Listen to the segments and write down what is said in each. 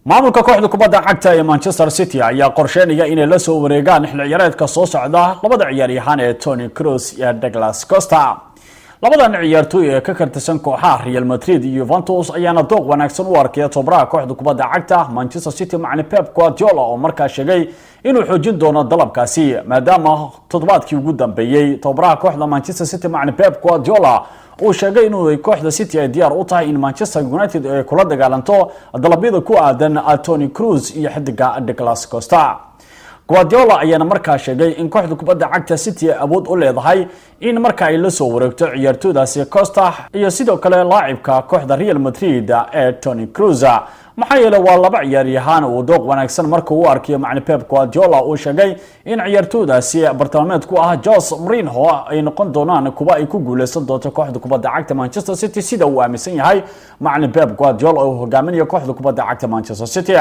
maamulka kooxda kubadda cagta ee Manchester City ayaa qorsheynaya inay la soo wareegaan xilli ciyaareedka soo socda labada ciyaaryahan ee Toni Kroos iyo Douglas Costa. labadan ciyaartoy ee ka kartirsan kooxaha Real Madrid iyo Juventus ayaana dooq wanaagsan u arkay tababaraha kooxda kubadda cagta Manchester City macallin Pep Guardiola oo markaa sheegay inuu xoojin doono dalabkaasi maadaama toddobaadkii ugu dambeeyay tababaraha kooxda Manchester City macallin Pep Guardiola uu sheegay inuu kooxda City ay diyaar u tahay in Manchester United ay kula dagaalanto dalabyada ku aadan Toni Kroos iyo xidiga Douglas Costa. Guardiola ayaana markaa sheegay in kooxda kubadda cagta City awood u leedahay in markaa ay la soo wareegto ciyaartooydaasi Costa iyo sidoo kale laacibka kooxda Real Madrid ee Toni Kroos. maxaa yeelay waa laba ciyaaryahan oo dooq wanaagsan marka uu arkiyo macallin Pep Guardiola uu sheegay in ciyaartooydaasi bartilmaameed ku ah Jose Mourinho ay noqon doonaan kuwa ay ku guuleysan doonto kooxda kubadda cagta Manchester City sida uu aaminsan yahay macallin Pep Guardiola oo hogaaminaya kooxda kubadda cagta Manchester City.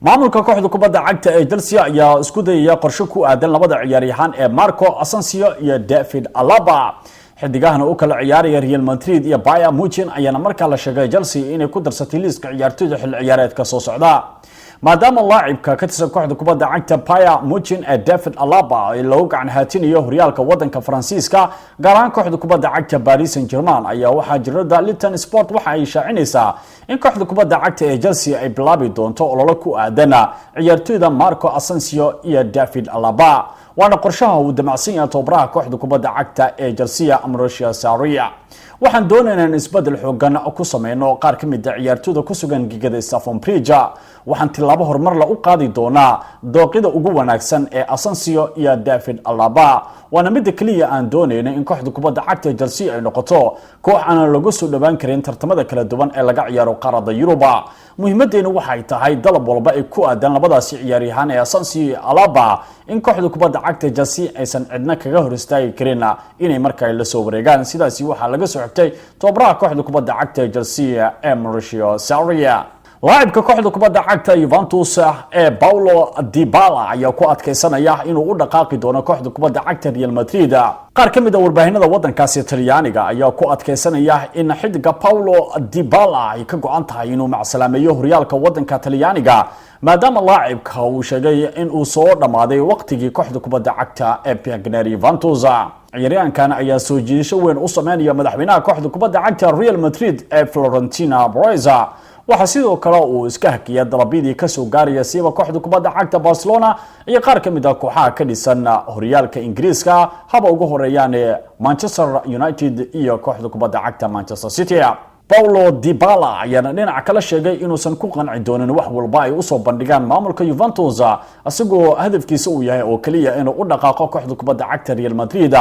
maamulka kooxda kubadda cagta ee Chelsea ayaa isku dayaya qorshe ku aadan labada ciyaaryahan ee Marco Asensio iyo David Alaba. xidigahana u kala ciyaaraya Real Madrid iyo Bayern Munich ayaana markaa la sheegay Chelsea inay ku darsatay liiska ciyaartooyda xilli ciyaareedka soo socda maadaama laacibka ka tirsan kooxda kubadda cagta Bayern Munich ee David Alaba ay loo gacan haatinayo horyaalka wadanka Faransiiska gaar ahaan kooxda kubadda cagta Paris Saint-Germain ayaa waxaa jirada Litton Sport waxa ay shaacinaysaa in kooxda kubadda cagta ee Chelsea ay bilaabi doonto olole ku aadan ciyaartooyda Marco Asensio iyo David Alaba waana qorshaha uu damacsan yahay tababaraha kooxda kubadda cagta ee Chelsea Mauricio Sarri. waxaan doonaynaa in isbedel xoogan ku sameeyno qaar ka mid ah ciyaartooyda ku sugan gigada Stamford Bridge. waxaan tilaabo horumar la u qaadi doonaa dooqida ugu wanaagsan ee Asensio iyo David Alaba waana mid kaliya aan doonayno in kooxda kubadda cagta ee Chelsea ay noqoto koox aan lagu soo dhawaan karin tartamada kala duwan ee laga ciyaaro qaaradda Yuruba. muhiimadeenu waxay tahay dalab walba ay ku aadan labadaasi ciyaaryahan ee Asensio iyo Alaba in kooxda kubadda cagta ee Chelsea aysan cidna kaga hor istaagi karin inay markaa la soo wareegaan sidaasi waxa laga soo xigtay tababaraha kooxda kubadda cagta ee Chelsea Mauricio Sarri. laacibka kooxda kubadda cagta Juventus ee Paulo Dybala ayaa ku adkeysanaya inuu u dhaqaaqi doono kooxda kubadda cagta Real Madrid. qaar ka mid ah warbaahinada wadankaasi Talyaaniga ayaa ku adkeysanaya in xidiga Paulo Dybala ay ka go'an tahay inuu macsalaameeyo horyaalka wadanka Talyaaniga maadaama laacibka uu sheegay in uu soo dhamaaday waqtigii kooxda kubadda cagta ee Piagneri Juventus. ciyaaryahankan ayaa soo jiidasho weyn u sameynaya madaxweynaha kooxda kubadda cagta Real Madrid ee Florentino Perez. waxa sidoo kale uu iska hakiyay dalabyadii ka soo gaaraya siiba kooxda kubadda cagta Barcelona iyo qaar ka mid ah kooxaha ka dhisan horyaalka Ingiriiska haba ugu horeeyaan Manchester United iyo kooxda kubadda cagta Manchester City. Paulo Dybala ayaana dhinaca kala sheegay inuusan ku qanci doonin wax walba ay u soo bandhigaan maamulka Juventus asagoo hadafkiisa uu yahay oo kaliya inuu u dhaqaaqo kooxda kubadda cagta Real Madrid.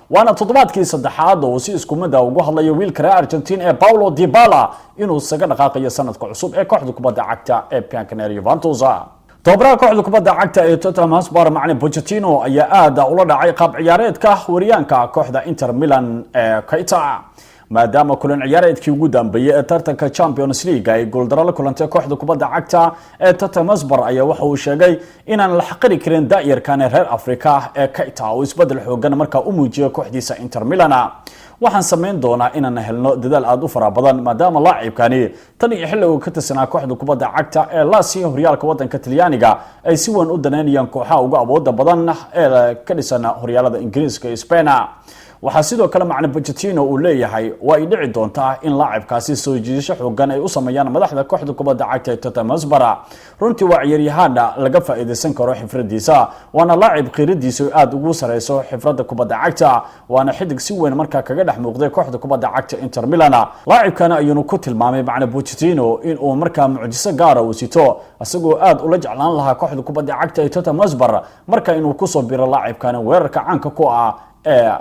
waana toddobaadkii saddexaad oo si isku mid ah ugu hadlaya wiilka reer Argentina ee Paulo Dybala inuu isaga dhaqaaqayo sanadka cusub ee kooxda kubadda cagta ee Piagneri Juventus. tababaraha kooxda kubadda cagta ee Tottenham Hotspur macallin Pochettino ayaa aad ula dhacay qaab ciyaareedka wariyaanka kooxda Inter Milan ee Keita maadaama kulan ciyaareedkii ugu dambeeyay ee tartanka Champions League ay gooldaro la kulantay kooxda kubadda cagta ee Tottenham Hotspur ayaa waxa uu sheegay inaan la xaqiri karin daa'irkan reer Afrika ee Keita oo isbedel xoogan markaa u muujiyo kooxdiisa Inter Milan. waxaan sameyn doonaa inaan helno dadaal aad u fara badan maadaama laacibkani tan iyo xilliga ka tirsanaa kooxda kubadda cagta ee Lazio horyaalka wadanka Talyaaniga ay si weyn u daneynayaan kooxaha ugu awooda badan ee ka dhisan horyaalada Ingiriiska iyo Spain. waxaa sidoo kale macallin Pochettino uu leeyahay waa ay dhici doontaa in laacibkaasi soo jiidasho xoogan ay u sameeyaan madaxda kooxda kubadda cagta ee Tottenham Hotspur. runtii waa ciyaaryahan laga faa'iideysan karo xifradiisa waana laacib qiiradiisu aad ugu sareyso xifrada kubadda cagta waana xidig si weyn markaa kaga dhex muuqday kooxda kubadda cagta Inter Milan. laacibkan ayuu ku tilmaamay macallin Pochettino in uu markaa mucjiso gaar ah u sito asagoo aad ula jeclaan lahaa kooxda kubadda cagta ee Tottenham Hotspur marka inuu ku soo biro laacibkan weerarka caanka ku ah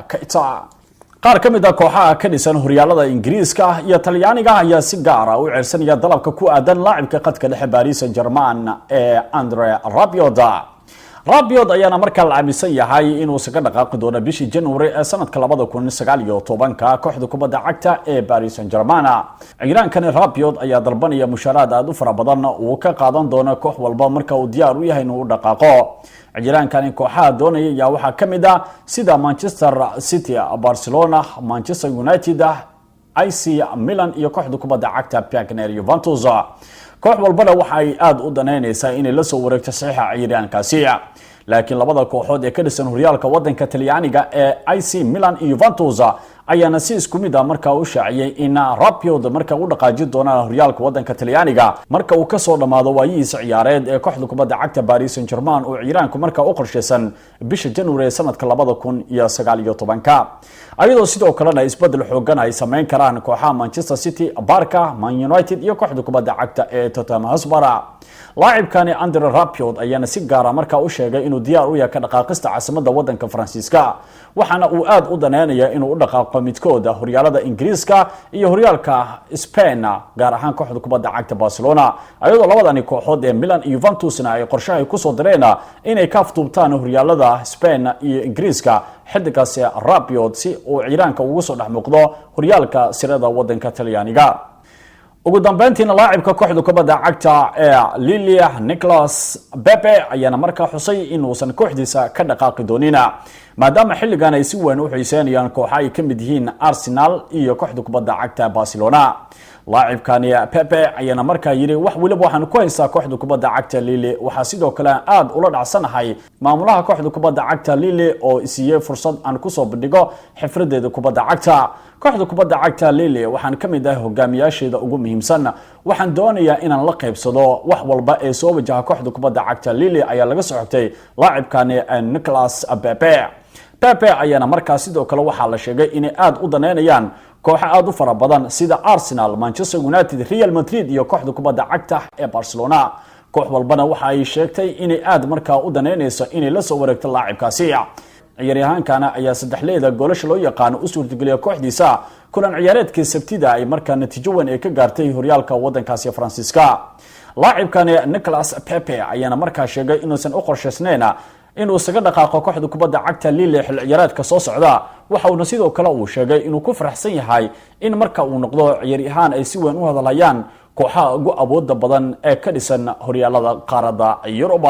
Keita. qaar ka mid ah kooxaha ka dhisan horyaalada Ingiriiska iyo Talyaaniga ayaa si gaar ah u ceersanaya dalabka ku aadan laacibka qadka dhexe Paris Saint-Germain ee Andre Rabiot. Rabiot ayaana markaa la aaminsan yahay inuu isaga dhaqaaqi doono bishii January ee sanadka 2019 kooxda kubadda cagta ee Paris Saint-Germain. ciyaaryahankan Rabiot ayaa dalbanaya mushaaraad aad u fara badan oo ka qaadan doona koox walba marka uu diyaar u yahay inuu u dhaqaaqo. ciyaaryahankan kooxaha doonaya ayaa waxaa ka mid ah sida Manchester City, Barcelona, Manchester United, AC Milan iyo kooxda kubadda cagta Piagneri Juventus. koox walbana waxa ay aad u daneynaysaa inay la soo wareegto saxiixa ciyaaryahankaasi. laakiin labada kooxood ee ka dhisan horyaalka wadanka Talyaaniga ee AC Milan iyo Juventus ayaana si isku mid ah markaa u shaaciyay in Rabiot markaa u dhaqaajin doonaan horyaalka wadanka Talyaaniga marka uu ka soo dhamaado waayihiisa ciyaareed ee kooxda kubadda cagta Paris Saint-Germain oo ciyaaraanku markaa u qorsheysan bisha January sanadka 2019 ayadoo sidoo kalena isbedel xoogan ay sameyn karaan kooxaha Manchester City, Barca, Man United iyo kooxda kubadda cagta ee Tottenham Hotspur. لاعبكاني أندري رابيوت أيانا سيجارة مركا وشيغا إنو ديار ويا كدقاقستا عاصمة ودنكا فرانسيسكا waxaana uu aad u daneynaya inuu u dhaqaaqo midkooda horyaalada Ingiriiska iyo horyaalka Spain gaar ahaan kooxda kubadda cagta Barcelona ayadoo labadani kooxood ee Milan iyo Juventusna ay qorshahay ku soo dareena inay ka afduubtaan horyaalada Spain iyo Ingiriiska xiddigaasi Rabiot si uu ciiraanka ugu soo dhaxmuuqdo horyaalka sirada wadanka Talyaaniga. ugu dambeyntiina laacibka kooxda kubadda cagta ee Lille Nicolas Pepe ayaana markaa xusay inuusan kooxdiisa ka dhaqaaqi doonina maadaama xilligan ay si weyn u xiiseynayaan kooxaha ay ka mid yihiin Arsenal iyo kooxda kubadda cagta Barcelona. laacibkani Pepe ayaana markaa yiri wax waliba waxaan ku haysaa kooxda kubadda cagta Lille waxa sidoo kale aad ula dhacsanahay maamulaha kooxda kubadda cagta Lille oo isiiyay fursad aan ku soo bandhigo xifradeeda kubadda cagta. kooxda kubadda cagta Lille waxaan ka mid ahay hogaamiyaasheeda ugu muhiimsan waxaan doonayaa inaan la qaybsado wax walba ee soo wajaha kooxda kubadda cagta Lille ayaa laga soo xigtay laacibkani Nicolas Pepe. Pepe ayaana markaa sidoo kale waxaa la sheegay inay aad u daneynayaan kooxo aad u fara badan sida Arsenal, Manchester United, Real Madrid iyo kooxda kubadda cagta ee Barcelona. koox walbana waxa ay sheegtay inay aad markaa u daneynayso inay la soo wareegto laacibkaasi. ciyaaryahankana ayaa saddexleeda goolasha loo yaqaan u suurtageliya kooxdiisa kulan ciyaareedkii Sabtida ay markaa natiijo weyn ay ka gaartay horyaalka wadankaasi Faransiiska. laacibkani Nicolas Pepe ayaana markaa sheegay inuusan u qorsheysnayn inuu isaga dhaqaaqo kooxda kubadda cagta Lille xil ciyaareedka soo socda waxa uu sidoo kale uu sheegay inuu ku faraxsan yahay in marka uu noqdo ciyaaryahan ay si weyn u hadlayaan kooxaha ugu awoodda badan ee ka dhisan horyaalada qaaradda Yurub.